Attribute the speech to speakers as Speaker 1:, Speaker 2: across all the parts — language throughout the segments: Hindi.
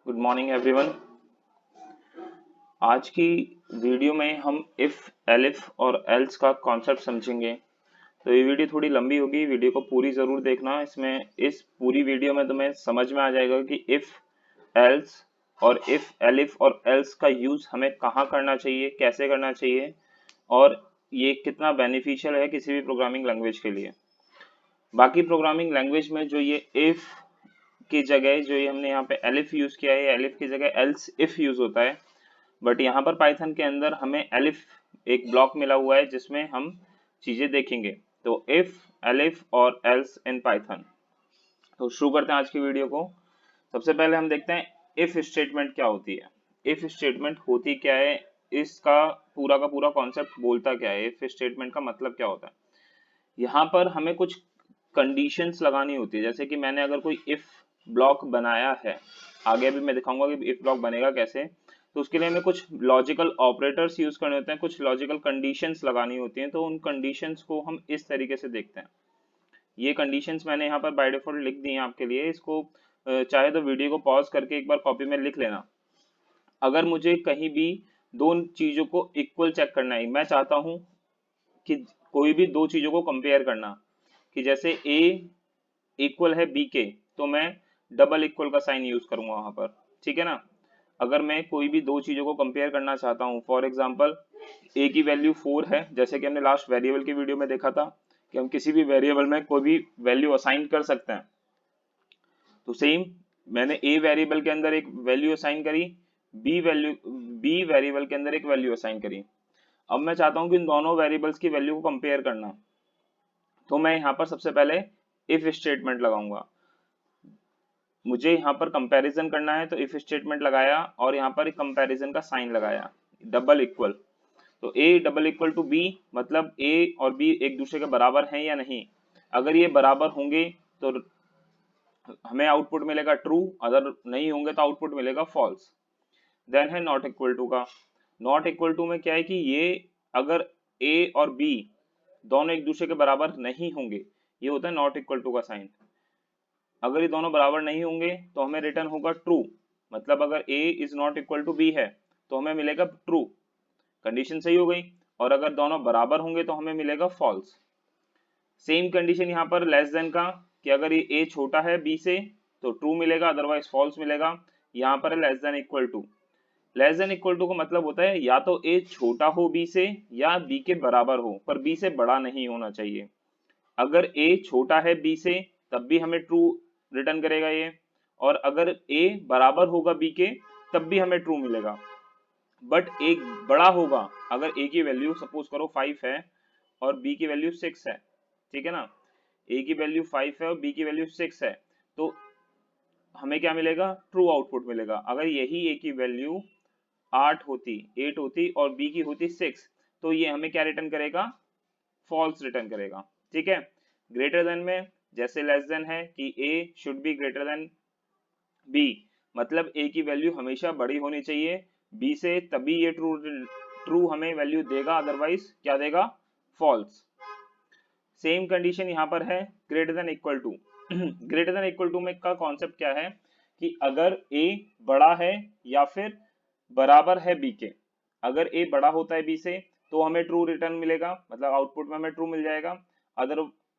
Speaker 1: Good morning everyone. आज की वीडियो में हम इफ, एलिफ और एल्स का कॉन्सेप्ट समझेंगे। तो ये वीडियो थोड़ी लंबी होगी, वीडियो को पूरी ज़रूर देखना। इसमें इस पूरी वीडियो में तुम्हें समझ में आ जाएगा कि इफ, एल्स और इफ, एलिफ और एल्स का यूज़ हमें कहाँ करना चाहिए, कैसे करना चाहिए और ये कितना बेनिफिशियल है किसी भी प्रोग्रामिंग लैंग्वेज के लिए। बाकी प्रोग्रामिंग लैंग्वेज में जो ये इफ की जगह जो ये हमने यहाँ पे एलिफ यूज किया है, एलिफ की जगह एल्स इफ यूज होता है। बट यहाँ पर पाइथन के अंदर हमें एलिफ एक ब्लॉक मिला हुआ है जिसमें हम चीजें देखेंगे। तो इफ, एलिफ और एल्स इन पाइथन। तो शुरू करते हैं आज की वीडियो को। सबसे पहले हम देखते हैं इफ स्टेटमेंट क्या होती है। इफ स्टेटमेंट होती क्या है, इसका का पूरा कॉन्सेप्ट बोलता क्या है, इफ स्टेटमेंट का मतलब क्या होता है। यहाँ पर हमें कुछ कंडीशंस लगानी होती है। जैसे कि मैंने अगर कोई इफ ब्लॉक बनाया है, आगे भी मैं दिखाऊंगा कि इफ ब्लॉक बनेगा कैसे। तो उसके लिए हमें कुछ लॉजिकल ऑपरेटर्स यूज करने होते हैं, कुछ लॉजिकल कंडीशंस लगानी होती हैं। तो उन कंडीशंस को हम इस तरीके से देखते हैं। ये कंडीशंस मैंने यहाँ पर बाय डिफॉल्ट लिख दी हैं आपके लिए। इसको चाहे तो वीडियो को पॉज करके एक बार कॉपी में लिख लेना। अगर मुझे कहीं भी दो चीजों को इक्वल चेक करना है, मैं चाहता हूं कि कोई भी दो चीजों को कंपेयर करना, कि जैसे a इक्वल है b के, तो मैं डबल इक्वल का साइन यूज करूंगा वहां पर। ठीक है ना। अगर मैं कोई भी दो चीजों को कंपेयर करना चाहता हूं, फॉर एग्जांपल a की वैल्यू 4 है, जैसे कि हमने लास्ट वेरिएबल की वीडियो में देखा था कि हम किसी भी वेरिएबल में कोई भी वैल्यू असाइन कर सकते हैं। तो सेम मैंने a वेरिएबल के अंदर एक वैल्यू असाइन करी, b वेरिएबल के अंदर एक वैल्यू असाइन करी। अब मैं चाहता हूं कि इन दोनों वेरिएबल्स की वैल्यू को कंपेयर करना। तो मैं यहाँ पर सबसे पहले इफ स्टेटमेंट लगाऊंगा। मुझे यहाँ पर कंपैरिजन करना है तो इफ स्टेटमेंट लगाया और यहाँ पर एक कंपैरिजन का साइन लगाया, डबल इक्वल। तो a double equal to b, मतलब a और b एक दूसरे के बराबर हैं या नहीं। अगर ये बराबर होंगे तो हमें आउटपुट मिलेगा ट्रू, अगर नहीं होंगे तो आउटपुट मिलेगा फॉल्स। देन है नॉट इक्वल टू का। नॉट इक्वल टू में क्या है कि ये अगर a और b दोनों एक दूसरे के बराबर नहीं होंगे, ये होता है नॉट इक्वल टू का साइन। अगर ये दोनों बराबर नहीं होंगे तो हमें रिटर्न होगा ट्रू, मतलब अगर a is not equal to b है तो हमें मिलेगा ट्रू, कंडीशन सही हो गई। और अगर दोनों बराबर होंगे तो हमें मिलेगा फॉल्स। सेम कंडीशन यहाँ पर लेस देन का, कि अगर ये a छोटा है b से तो ट्रू मिलेगा, अदरवाइज फॉल्स मिलेगा। यहाँ पर है less than equal to. Less than equal to का मतलब होता है या तो a छोटा हो b से या b के बराबर हो, पर b से बड़ा नहीं होना चाहिए। अगर a छोटा है b से तब भी हमें ट्रू रिटर्न करेगा ये, और अगर a बराबर होगा b के तब भी हमें ट्रू मिलेगा। बट एक बड़ा होगा, अगर a की वैल्यू सपोज करो 5 है और b की वैल्यू 6 है, ठीक है ना। a की वैल्यू 5 है और b की वैल्यू 6 है, तो हमें क्या मिलेगा, ट्रू आउटपुट मिलेगा। अगर यही a की वैल्यू 8 होती और b की होती 6, तो ये हमें क्या रिटर्न करेगा, फॉल्स रिटर्न करेगा। ठीक है। ग्रेटर देन में जैसे लेस देन है कि a should be greater than b, मतलब a की वैल्यू हमेशा बड़ी होनी चाहिए b से, तभी ये ट्रू ट्रू हमें वैल्यू देगा, अदरवाइज क्या देगा, फॉल्स। सेम कंडीशन यहाँ पर है greater than equal to. Greater than equal to में का कॉन्सेप्ट क्या है कि अगर a बड़ा है या फिर बराबर है b के। अगर a बड़ा होता है b से तो हमें ट्रू रिटर्न मिलेगा, मतलब आउटपुट में हमें ट्रू मिल जाएगा।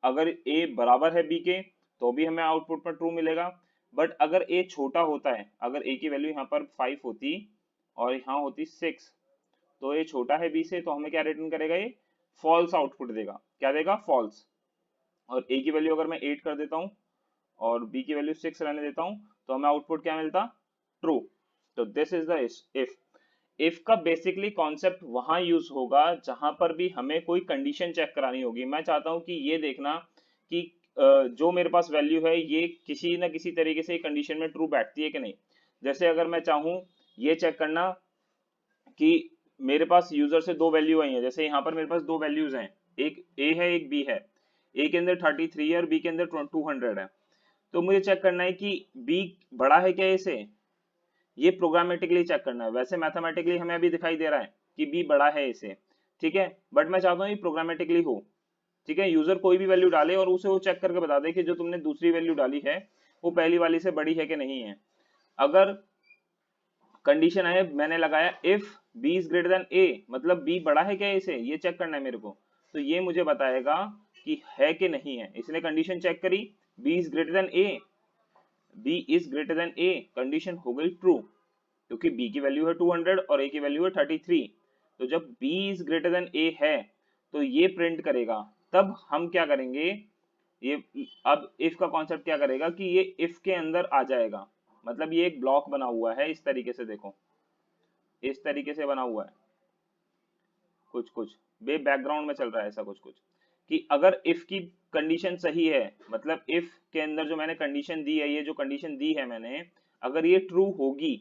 Speaker 1: अगर a बराबर है b के तो भी हमें आउटपुट में ट्रू मिलेगा। बट अगर a छोटा होता है, अगर a की वैल्यू यहाँ पर 5 होती और यहाँ होती 6, तो a छोटा है b से तो हमें क्या रिटर्न करेगा, ये फॉल्स आउटपुट देगा। क्या देगा, फॉल्स। और a की वैल्यू अगर मैं 8 कर देता हूँ और b की वैल्यू 6 रहने देता हूँ तो हमें आउटपुट क्या मिलता, ट्रू। तो this is the if. If का बेसिकली कॉन्सेप्ट वहां यूज होगा जहां पर भी हमें कोई कंडीशन चेक करानी होगी। मैं चाहता हूं कि ये देखना कि जो मेरे पास वैल्यू है ये किसी ना किसी तरीके से कंडीशन में ट्रू बैठती है कि नहीं। जैसे अगर मैं चाहूं ये चेक करना कि मेरे पास यूजर से दो वैल्यू आई है, जैसे यहाँ पर मेरे पास दो वैल्यूज हैं, एक a है एक b है। a के अंदर 33 है और b के अंदर 200 है। तो मुझे चेक करना है कि b बड़ा है क्या a से, ये प्रोग्रामेटिकली चेक करना है। वैसे मैथमेटिकली हमें अभी दिखाई दे रहा है कि b बड़ा है a से, ठीक है। बट मैं चाहता हूँ ये प्रोग्रामेटिकली हो, ठीक है। यूजर कोई भी वैल्यू डाले और उसे वो चेक करके बता दे कि जो तुमने दूसरी वैल्यू डाली है वो पहली वाली से बड़ी है कि नहीं है। अगर कंडीशन है, मैंने लगाया if B is greater than A, मतलब बी बड़ा है क्या इसे, ये चेक करना है मेरे को। तो ये मुझे बताएगा कि है कि नहीं है। इसने कंडीशन चेक करी, b is greater than a, B is greater than a, condition हो गई ट्रू, क्योंकि b की वैल्यू है 200 और a की वैल्यू है 33। तो जब b is greater then a है तो ये प्रिंट करेगा। तब हम क्या करेंगे, ये अब if का कॉन्सेप्ट क्या करेगा कि ये if के अंदर आ जाएगा। मतलब ये एक ब्लॉक बना हुआ है इस तरीके से, देखो इस तरीके से बना हुआ है, कुछ कुछ बे बैकग्राउंड में चल रहा है ऐसा कुछ कुछ, कि अगर if की कंडीशन सही है, मतलब if के अंदर जो मैंने कंडीशन दी है, ये जो कंडीशन दी है मैंने, अगर ये ट्रू होगी,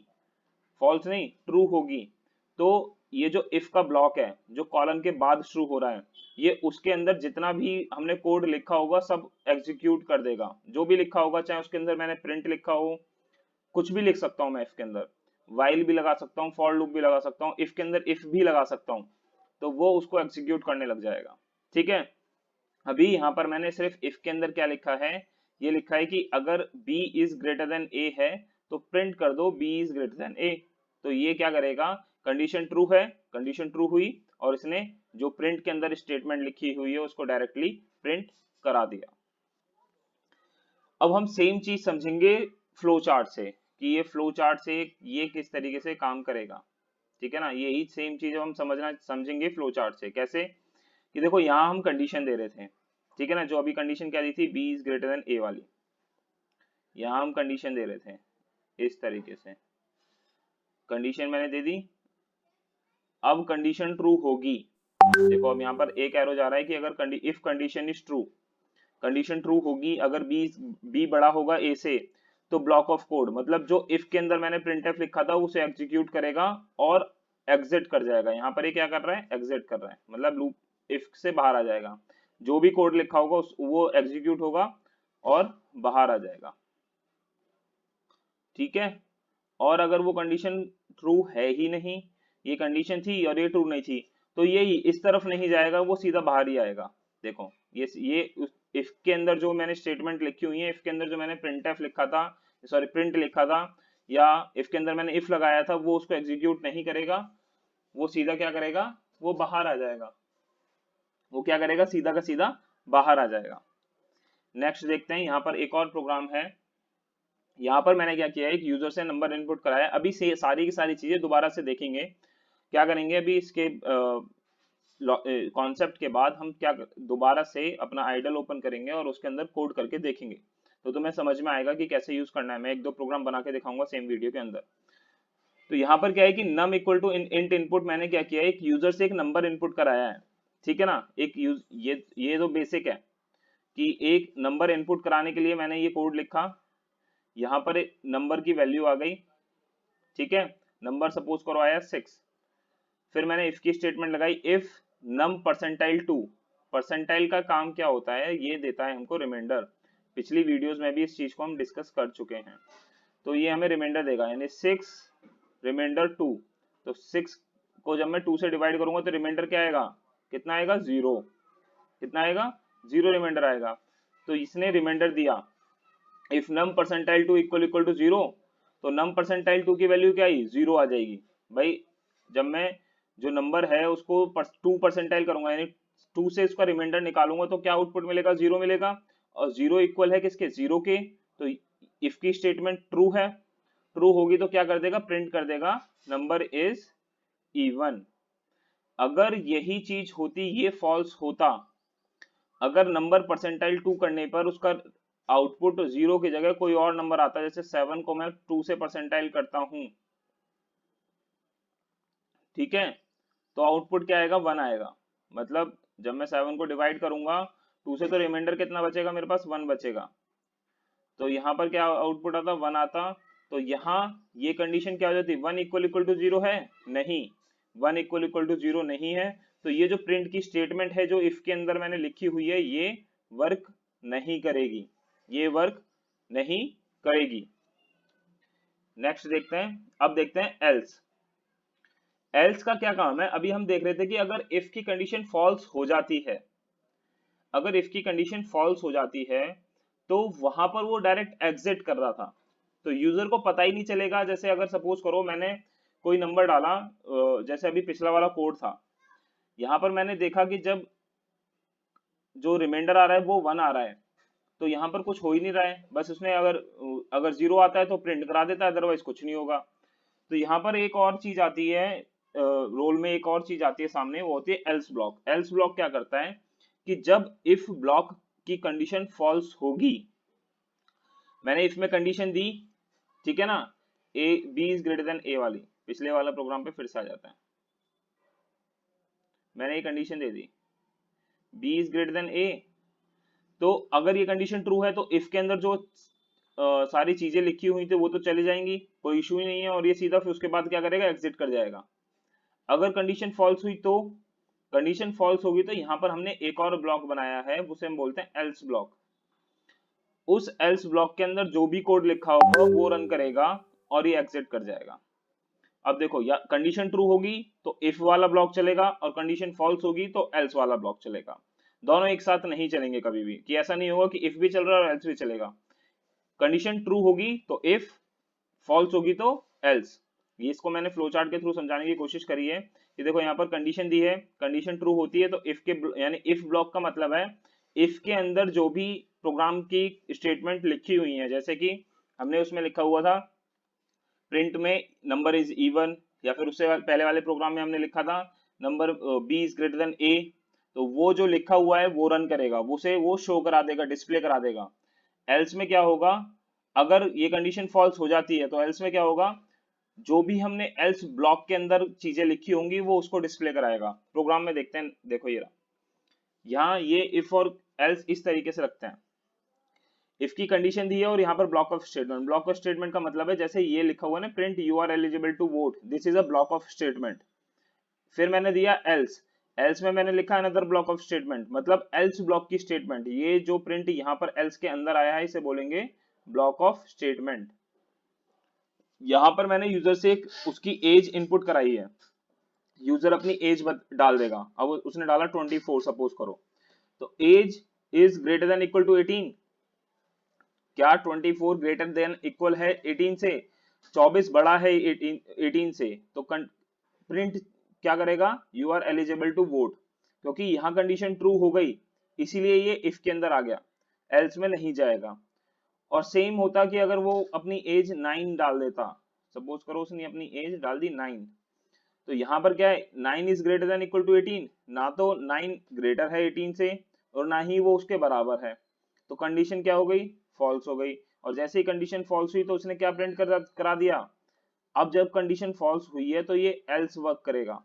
Speaker 1: फॉल्स नहीं ट्रू होगी, तो ये जो इफ का ब्लॉक है जो कॉलन के बाद शुरू हो रहा है, ये उसके अंदर जितना भी हमने कोड लिखा होगा सब एग्जीक्यूट कर देगा। जो भी लिखा होगा, चाहे उसके अंदर मैंने प्रिंट लिखा हो, कुछ भी लिख सकता हूं मैं इफ के अंदर, वाइल भी लगा सकता हूँ, फॉर लूप भी लगा सकता हूँ, इफ के अंदर इफ भी लगा सकता हूँ, तो वो उसको एग्जीक्यूट करने लग जाएगा। ठीक है, अभी यहाँ पर मैंने सिर्फ इफ के अंदर क्या लिखा है, ये लिखा है कि अगर b is greater then a है तो प्रिंट कर दो b is greater then a। तो ये क्या करेगा, कंडीशन ट्रू है, कंडीशन ट्रू हुई और इसने जो प्रिंट के अंदर स्टेटमेंट लिखी हुई है उसको डायरेक्टली प्रिंट करा दिया। अब हम सेम चीज समझेंगे फ्लो चार्ट से, कि ये फ्लो चार्ट से ये किस तरीके से काम करेगा। ठीक है ना, यही सेम चीज हम समझेंगे फ्लो चार्ट से। कैसे, कि देखो यहाँ हम कंडीशन दे रहे थे, ठीक है ना, जो अभी कंडीशन क्या दी थी, b is greater then a वाली, यहाँ हम कंडीशन दे रहे थे इस तरीके से, कंडीशन मैंने दे दी। अब कंडीशन ट्रू होगी, देखो अब यहाँ पर एक एरो जा रहा है कि अगर if condition is true, condition true होगी अगर b बड़ा होगा a से, तो ब्लॉक ऑफ कोड, मतलब जो इफ के अंदर मैंने printf लिखा था उसे एग्जीक्यूट करेगा और एग्जिट कर जाएगा। यहाँ पर ये क्या कर रहा है, एग्जिट कर रहा है, मतलब लूप इफ से बाहर आ जाएगा। जो भी कोड लिखा होगा वो एग्जीक्यूट होगा और बाहर आ जाएगा। ठीक है, और अगर वो कंडीशन ट्रू है ही नहीं, ये कंडीशन थी और ये ट्रू नहीं थी, तो ये इस तरफ नहीं जाएगा, वो सीधा बाहर ही आएगा। देखो ये इफ के अंदर जो मैंने स्टेटमेंट लिखी हुई है, इफ के अंदर जो मैंने प्रिंटफ लिखा था, सॉरी प्रिंट लिखा था, या इफ के अंदर मैंने इफ लगाया था, वो उसको एग्जीक्यूट नहीं करेगा, वो सीधा क्या करेगा, वो बाहर आ जाएगा। वो क्या करेगा, सीधा का सीधा बाहर आ जाएगा। नेक्स्ट देखते हैं, यहाँ पर एक और प्रोग्राम है। यहाँ पर मैंने क्या किया है, एक यूजर से नंबर इनपुट कराया। अभी से सारी की सारी चीजें दोबारा से देखेंगे, क्या करेंगे अभी इसके कॉन्सेप्ट के बाद हम क्या दोबारा से अपना आइडल ओपन करेंगे और उसके अंदर कोड करके देखेंगे, तो तुम्हें समझ में आएगा कि कैसे यूज करना है। मैं एक दो प्रोग्राम बना के दिखाऊंगा सेम वीडियो के अंदर। तो यहाँ पर क्या है कि num equal to int input, मैंने क्या किया है, एक यूजर से एक नंबर इनपुट कराया है। ठीक है ना, एक ये तो बेसिक है कि एक नंबर इनपुट कराने के लिए मैंने ये कोड लिखा, यहाँ पर नंबर की वैल्यू आ गई। ठीक है, नंबर सपोज करो आया 6, फिर मैंने इफ की स्टेटमेंट लगाई, इफ नम परसेंटाइल 2। परसेंटाइल का काम क्या होता है, ये देता है हमको रिमाइंडर। पिछली वीडियोस में भी इस चीज को हम डिस्कस कर चुके हैं। तो ये हमें रिमाइंडर देगा, यानी 6 रिमाइंडर 2। तो 6 को जब मैं 2 से डिवाइड करूंगा तो रिमाइंडर क्या आएगा, कितना आएगा, 0। कितना आएगा, 0 रिमाइंडर आएगा। तो इसने रिमाइंडर दिया, if num percentile 2 equal equal to 0, तो नम परसेंटाइल 2 की वैल्यू क्या आई, 0 आ जाएगी। भाई जब मैं जो नंबर है उसको 2 परसेंटाइल करूंगा, यानी 2 से इसका रिमाइंडर निकालूंगा, तो क्या आउटपुट मिलेगा, 0 मिलेगा। और 0 इक्वल है किसके, 0 के। तो इफ की स्टेटमेंट ट्रू है, ट्रू होगी तो क्या कर देगा, प्रिंट कर देगा नंबर इज इवन। अगर यही चीज होती, ये फॉल्स होता, अगर नंबर परसेंटाइल 2 करने पर उसका आउटपुट 0 की जगह कोई और नंबर आता, जैसे 7 को मैं 2 से परसेंटाइल करता हूं, ठीक है, तो आउटपुट क्या आएगा, 1 आएगा। मतलब जब मैं 7 को डिवाइड करूंगा 2 से, तो रिमाइंडर कितना बचेगा मेरे पास, 1 बचेगा। तो यहाँ पर क्या आउटपुट आता, 1 आता। तो यहाँ ये कंडीशन क्या हो जाती, 1 इक्वल इक्वल टू 0 है, नहीं, 1 इक्वल इक्वल टू 0 नहीं है। तो ये जो प्रिंट की स्टेटमेंट है जो इफ के अंदर मैंने लिखी हुई है, ये वर्क नहीं करेगी, ये वर्क नहीं करेगी। नेक्स्ट देखते हैं, अब देखते हैं एल्स। एल्स का क्या काम है, अभी हम देख रहे थे कि अगर इफ की कंडीशन फॉल्स हो जाती है, अगर इफ की कंडीशन फॉल्स हो जाती है तो वहां पर वो डायरेक्ट एग्जिट कर रहा था, तो यूजर को पता ही नहीं चलेगा। जैसे अगर सपोज करो मैंने कोई नंबर डाला, जैसे अभी पिछला वाला कोड था, यहाँ पर मैंने देखा कि जब जो रिमाइंडर आ रहा है वो 1 आ रहा है, तो यहाँ पर कुछ हो ही नहीं रहा है, बस उसने अगर अगर 0 आता है तो प्रिंट करा देता है, अदरवाइज कुछ नहीं होगा। तो यहाँ पर एक और चीज आती है, रोल में एक और चीज आती है सामने, वो होती है एल्स ब्लॉक। एल्स ब्लॉक क्या करता है कि जब इफ ब्लॉक की कंडीशन फॉल्स होगी, मैंने इफ में कंडीशन दी, ठीक है ना, A B is greater than A वाली, पिछले वाला प्रोग्राम पे फिर से आ जाता है, मैंने ये कंडीशन दे दी B is greater than A, तो अगर ये कंडीशन ट्रू है तो इफ के अंदर जो सारी चीजें लिखी हुई थी वो तो चली जाएंगी, कोई इशू ही नहीं है, और ये सीधा फिर उसके बाद क्या करेगा, एग्जिट कर जाएगा। अगर कंडीशन फॉल्स हुई तो, कंडीशन फॉल्स होगी तो यहाँ पर हमने एक और ब्लॉक बनाया है, उसे हम बोलते हैं एल्स ब्लॉक। उस एल्स ब्लॉक के अंदर जो भी कोड लिखा होगा वो रन करेगा और ये एग्जिट कर जाएगा। अब देखो, या कंडीशन ट्रू होगी तो इफ वाला ब्लॉक चलेगा, और कंडीशन फॉल्स होगी तो एल्स वाला ब्लॉक चलेगा। दोनों एक साथ नहीं चलेंगे कभी भी, कि ऐसा नहीं होगा कि इफ भी चल रहा है और एल्स भी चलेगा। कंडीशन ट्रू होगी तो इफ, फॉल्स होगी तो एल्स। ये इसको मैंने फ्लो चार्ट के थ्रू समझाने की कोशिश करी है कि देखो यहाँ पर कंडीशन दी है, कंडीशन ट्रू होती है तो इफ के, यानी इफ ब्लॉक का मतलब है इफ के अंदर जो भी प्रोग्राम की स्टेटमेंट लिखी हुई है, जैसे कि हमने उसमें लिखा हुआ था प्रिंट में नंबर इज इवन, या फिर उससे पहले वाले प्रोग्राम में हमने लिखा था number B is greater than A, तो वो जो लिखा हुआ है वो रन करेगा, वो शो करा देगा, डिस्प्ले करा देगा। एल्स में क्या होगा, अगर ये कंडीशन फॉल्स हो जाती है तो एल्स में क्या होगा, जो भी हमने एल्स ब्लॉक के अंदर चीजें लिखी होंगी वो उसको डिस्प्ले कराएगा। प्रोग्राम में देखते हैं, देखो ये रहा, यहाँ ये इफ और एल्स इस तरीके से रखते हैं। इफ की कंडीशन दी है और यहाँ पर block of statement, block of statement का मतलब है जैसे ये लिखा हुआ है ना, print you are eligible to vote, this is a block of statement. फिर मैंने दिया एल्स, एल्स में मैंने लिखा अनदर ब्लॉक ऑफ स्टेटमेंट, मतलब एल्स ब्लॉक की स्टेटमेंट, ये जो प्रिंट यहाँ पर एल्स के अंदर आया है इसे बोलेंगे ब्लॉक ऑफ स्टेटमेंट। यहाँ पर मैंने यूजर से उसकी एज इनपुट कराई है, यूजर अपनी एज डाल देगा। अब उसने डाला 24 सपोज करो, तो age is greater than equal to 18, क्या 24 ग्रेटर देन इक्वल है 18 से, 24 बड़ा है 18 से, तो प्रिंट क्या करेगा, you are eligible to vote, क्योंकि यहाँ कंडीशन ट्रू हो गई इसीलिए ये इफ के अंदर आ गया, एल्स में नहीं जाएगा। और सेम होता कि अगर वो अपनी एज 9 डाल देता, सपोज करो उसने अपनी एज डाल दी 9, तो यहाँ पर क्या है, 9 is greater than equal to 18, ना तो 9 ग्रेटर है 18 से और ना ही वो उसके बराबर है, तो कंडीशन क्या हो गई, फॉल्स हो गई। और जैसे ही कंडीशन फॉल्स हुई तो उसने क्या प्रिंट करा दिया, अब जब कंडीशन फॉल्स हुई है तो ये एल्स वर्क करेगा।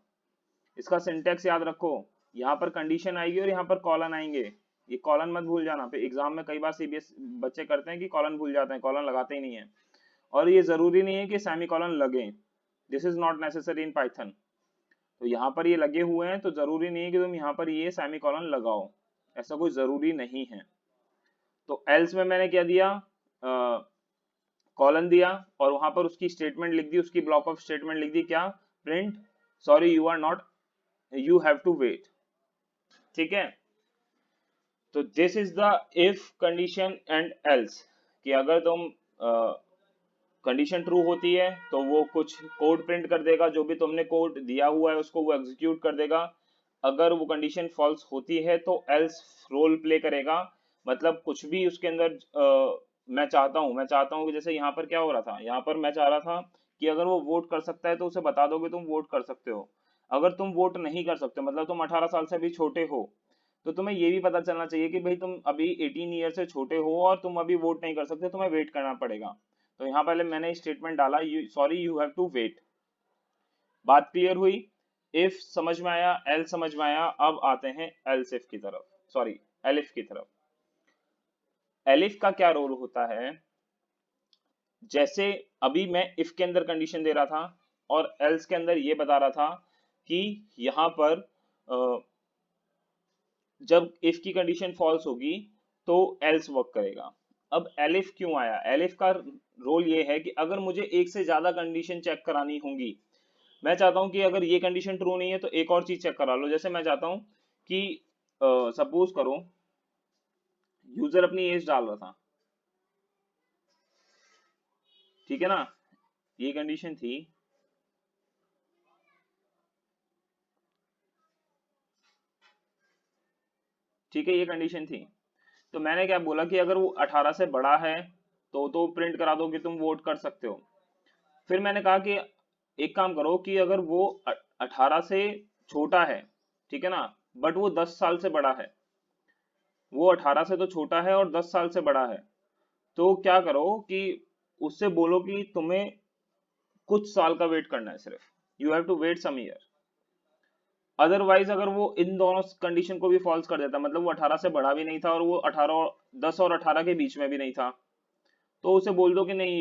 Speaker 1: इसका सिंटेक्स याद रखो, यहाँ पर कंडीशन आएगी और यहाँ पर कॉलन आएंगे, ये कॉलन मत भूल जाना, फिर एग्जाम में कई बार सीबीएस बच्चे करते हैं कि कॉलन भूल जाते हैं, कॉलन लगाते ही नहीं है। और ये जरूरी नहीं है कि सेमी कॉलन लगे, this is not necessary in Python. तो यहाँ पर ये लगे हुए हैं तो जरूरी नहीं है कि तुम यहाँ पर ये सेमी कॉलन लगाओ, ऐसा कोई जरूरी नहीं है। तो एल्स में मैंने क्या दिया, कॉलन दिया और वहां पर उसकी स्टेटमेंट लिख दी, उसकी ब्लॉक ऑफ स्टेटमेंट लिख दी, क्या, print sorry you are not, you have to wait, ठीक है। तो this is the if condition and else, कि अगर तुम कंडीशन ट्रू होती है तो वो कुछ कोड प्रिंट कर देगा, जो भी तुमने कोड दिया हुआ है उसको वो एग्जीक्यूट कर देगा। अगर वो कंडीशन फॉल्स होती है तो एल्स रोल प्ले करेगा, मतलब कुछ भी उसके अंदर मैं चाहता हूँ कि जैसे यहाँ पर क्या हो रहा था, यहाँ पर मैं चाह रहा था कि अगर वो वोट कर सकता है तो उसे बता दोगे तुम वोट कर सकते हो। अगर तुम वोट नहीं कर सकते, मतलब तुम 18 साल से भी छोटे हो, तो तुम्हें ये भी पता चलना चाहिए कि भाई तुम अभी 18 ईयर से छोटे हो और तुम अभी वोट नहीं कर सकते, तुम्हें वेट करना पड़ेगा। तो यहाँ पहले मैंने स्टेटमेंट डाला, sorry you have to wait. बात क्लियर हुई, इफ समझ में आया, एल समझ में आया। अब आते हैं एल्स इफ की तरफ, सॉरी एलिफ की तरफ। एलिफ का क्या रोल होता है, जैसे अभी मैं इफ के अंदर कंडीशन दे रहा था और एल्स के अंदर ये बता रहा था कि यहाँ पर जब इफ की कंडीशन फॉल्स होगी तो एल्स वर्क करेगा। अब एलिफ क्यों आया, एलिफ का रोल ये है कि अगर मुझे एक से ज्यादा कंडीशन चेक करानी होंगी, मैं चाहता हूं कि अगर ये कंडीशन ट्रू नहीं है तो एक और चीज चेक करा लो। जैसे मैं चाहता हूं कि सपोज करो यूजर अपनी एज डाल रहा था, ठीक है ना, ये कंडीशन थी, ठीक है, ये कंडीशन थी। तो मैंने क्या बोला कि अगर वो 18 से बड़ा है तो प्रिंट करा दो कि तुम वोट कर सकते हो। फिर मैंने कहा कि एक काम करो कि अगर वो 18 से छोटा है, ठीक है ना, बट वो 10 साल से बड़ा है, वो 18 से तो छोटा है और 10 साल से बड़ा है, तो क्या करो कि उससे बोलो कि तुम्हें कुछ साल का वेट करना है सिर्फ, you have to wait some year. Otherwise अगर वो इन दोनों कंडीशन को भी फॉल्स कर देता, मतलब वो 18 से बड़ा भी नहीं था और वो 10 और 18 के बीच में भी नहीं था, तो उसे बोल दो कि नहीं,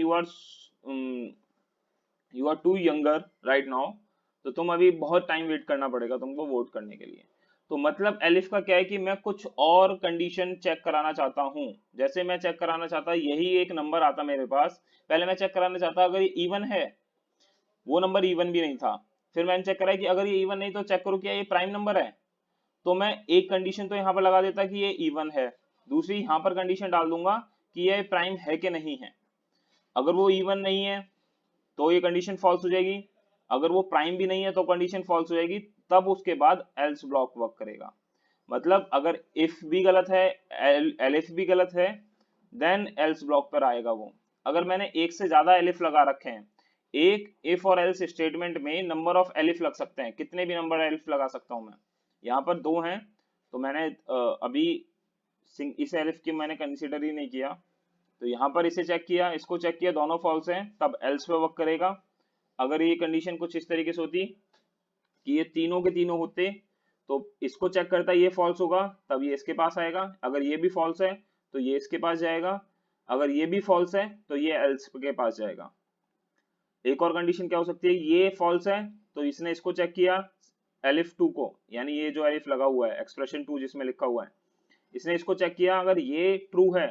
Speaker 1: you are too younger right now, तो तुम अभी बहुत टाइम वेट करना पड़ेगा तुमको वोट करने के लिए। तो मतलब एलिफ का क्या है कि मैं कुछ और कंडीशन चेक कराना चाहता हूँ। जैसे मैं चेक कराना चाहता, यही एक नंबर आता मेरे पास, पहले मैं चेक कराना चाहता अगर ये इवन है, वो नंबर इवन भी नहीं था, फिर मैंने चेक करा कि अगर ये इवन नहीं तो चेक करो क्या ये प्राइम नंबर है, तो मैं एक कंडीशन तो यहाँ पर लगा देता कि ये इवन है, दूसरी यहाँ पर कंडीशन डाल दूंगा कि ये प्राइम है कि नहीं है। अगर वो इवन नहीं है तो ये कंडीशन फॉल्स हो जाएगी, अगर वो प्राइम भी नहीं है तो कंडीशन फॉल्स हो जाएगी, तब उसके बाद एल्स ब्लॉक वर्क करेगा। मतलब अगर इफ भी गलत है, एलिफ भी गलत है, देन एल्स ब्लॉक पर आएगा वो। अगर मैंने एक से ज्यादा एलिफ लगा रखे हैं, एक इफ और एल्स स्टेटमेंट में नंबर ऑफ एलिफ लग सकते हैं, कितने भी नंबर एलिफ लगा सकता हूं मैं, यहाँ पर 2 हैं, तो मैंने अभी इस एलिफ की मैंने कंसिडर ही नहीं किया, तो यहाँ पर इसे चेक किया, इसको चेक किया, दोनों फॉल्स हैं, तब एल्स पे वर्क करेगा। अगर ये कंडीशन कुछ इस तरीके से होती कि ये तीनों के तीनों होते, तो इसको चेक करता ये फॉल्स होगा, तब ये इसके पास आएगा, अगर ये भी फॉल्स है तो ये इसके पास जाएगा, अगर ये भी फॉल्स है तो ये एल्स के पास जाएगा। एक और कंडीशन क्या हो सकती है, ये फॉल्स है तो इसने इसको चेक किया एलिफ 2 को, यानी ये जो एलिफ लगा हुआ है एक्सप्रेशन 2 जिसमें लिखा हुआ है, इसने इसको चेक किया, अगर ये ट्रू है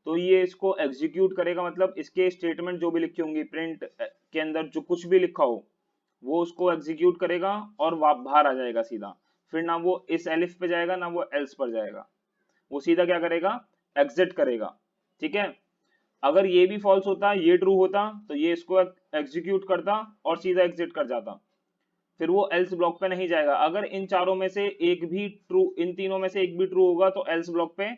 Speaker 1: तो ये इसको एग्जीक्यूट करेगा, मतलब इसके स्टेटमेंट जो भी लिखी होंगी प्रिंट के अंदर जो कुछ भी लिखा हो वो उसको एग्जीक्यूट करेगा और बाहर आ जाएगा सीधा, फिर ना वो इस एलिफ पे जाएगा ना वो एल्स पर जाएगा, वो सीधा क्या करेगा, एग्जिट करेगा। ठीक है, अगर ये भी फॉल्स होता, ये ट्रू होता, तो ये इसको एग्जीक्यूट करता और सीधा एग्जिट कर जाता, फिर वो एल्स ब्लॉक पे नहीं जाएगा। अगर इन चारों में से एक भी ट्रू, इन तीनों में से एक भी ट्रू होगा तो एल्स ब्लॉक पे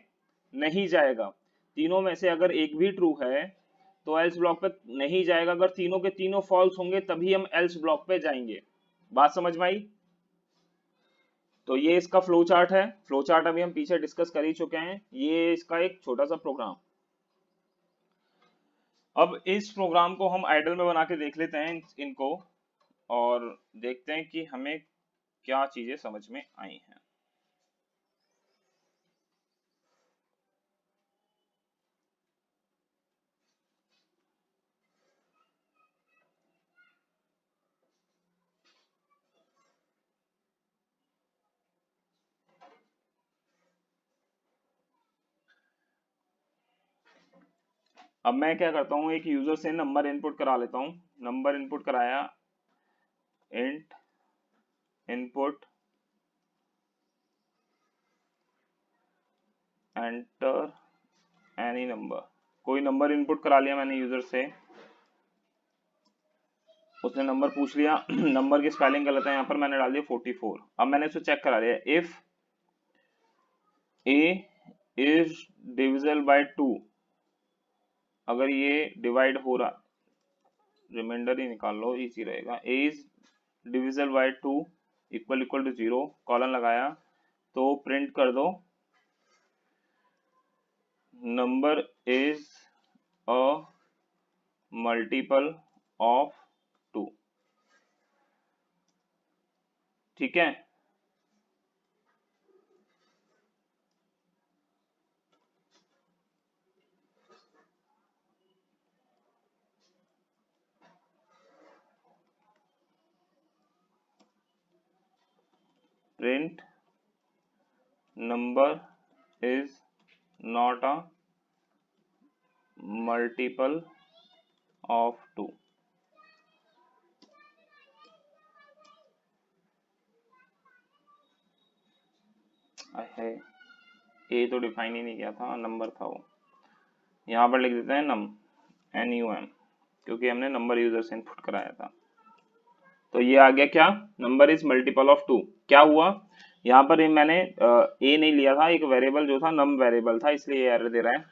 Speaker 1: नहीं जाएगा, तीनों में से अगर एक भी ट्रू है तो एल्स ब्लॉक पे नहीं जाएगा, अगर तीनों के तीनों फॉल्स होंगे तभी हम एल्स ब्लॉक पे जाएंगे। बात समझ में आई? तो ये इसका फ्लो चार्ट है, फ्लो चार्ट अभी हम पीछे डिस्कस कर ही चुके हैं, ये इसका एक छोटा सा प्रोग्राम। अब इस प्रोग्राम को हम आइडल में बना के देख लेते हैं इनको, और देखते हैं कि हमें क्या चीजें समझ में आई हैं। अब मैं क्या करता हूँ, एक यूजर से नंबर इनपुट करा लेता हूँ, नंबर इनपुट कराया, int input enter any number, कोई नंबर इनपुट करा लिया मैंने यूजर से, उसने नंबर पूछ लिया नंबर की स्पेलिंग गलत है, यहाँ पर मैंने डाल दिया 44। अब मैंने इसको चेक करा लिया, if A is divisible by 2, अगर ये डिवाइड हो रहा, रिमाइंडर ही निकाल लो इजी रहेगा, A is divisible by 2 equal equal to 0, colon लगाया, तो प्रिंट कर दो number is a multiple of 2। ठीक है, print number is not a multiple of 2। है, ए तो डिफाइन ही नहीं किया था, नंबर था वो, यहाँ पर लिख देते हैं नम, NUM, क्योंकि हमने नंबर यूजर से इनपुट कराया था। तो ये आ गया क्या, नंबर इज मल्टीपल ऑफ 2। क्या हुआ, यहाँ पर मैंने ए नहीं लिया था, एक वेरिएबल जो था नम वेरिएबल था, इसलिए एरर दे रहा है।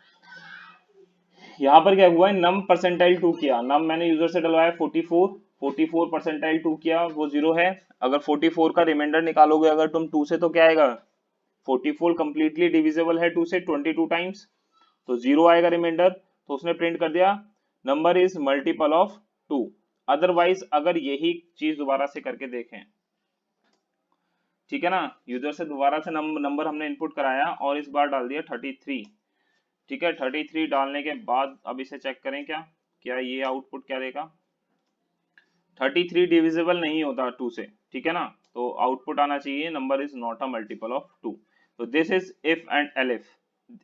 Speaker 1: यहाँ पर क्या हुआ है, नम परसेंटाइल 2 किया, नम मैंने यूजर से डलवाया 44 परसेंटाइल 2 किया, वो 0 है। अगर 44 का रिमाइंडर निकालोगे अगर तुम 2 से, तो क्या आएगा, 44 कंप्लीटली डिविजिबल है 2 से 22 टाइम्स, तो 0 आएगा रिमाइंडर। तो उसने प्रिंट कर दिया number is multiple of 2। Otherwise अगर यही चीज दोबारा से करके देखें, ठीक है ना, यूजर से दोबारा से नंबर हमने इनपुट कराया और इस बार डाल दिया 33, ठीक है। 33 डालने के बाद अब इसे चेक करें, क्या क्या ये आउटपुट क्या देगा, 33 डिविजिबल नहीं होता 2 से, ठीक है ना, तो आउटपुट आना चाहिए number is not a multiple of 2। तो this is if and elif,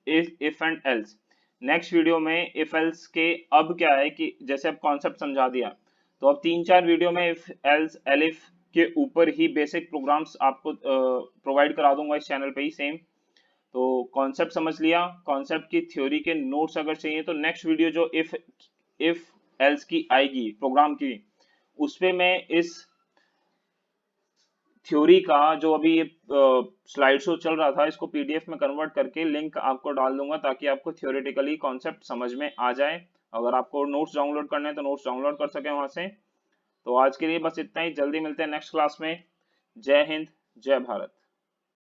Speaker 1: if and else. Next video में इफ एल्स के अब क्या है कि जैसे अब कॉन्सेप्ट समझा दिया, तो अब 3-4 वीडियो में इफ एल्स एलिफ के ऊपर ही बेसिक प्रोग्राम्स आपको प्रोवाइड करा दूंगा इस चैनल पे ही सेम। तो कॉन्सेप्ट समझ लिया, कॉन्सेप्ट की थ्योरी के नोट्स अगर चाहिए तो नेक्स्ट वीडियो जो इफ एल्स की आएगी प्रोग्राम की, उसपे मैं इस थ्योरी का जो अभी ये स्लाइड शो चल रहा था इसको पीडीएफ में कन्वर्ट करके लिंक आपको डाल दूंगा, ताकि आपको थ्योरेटिकली कॉन्सेप्ट समझ में आ जाए। अगर आपको नोट्स डाउनलोड करने हैं तो नोट्स डाउनलोड कर सके वहां से। तो आज के लिए बस इतना ही, जल्दी मिलते हैं नेक्स्ट क्लास में। जय हिंद, जय भारत।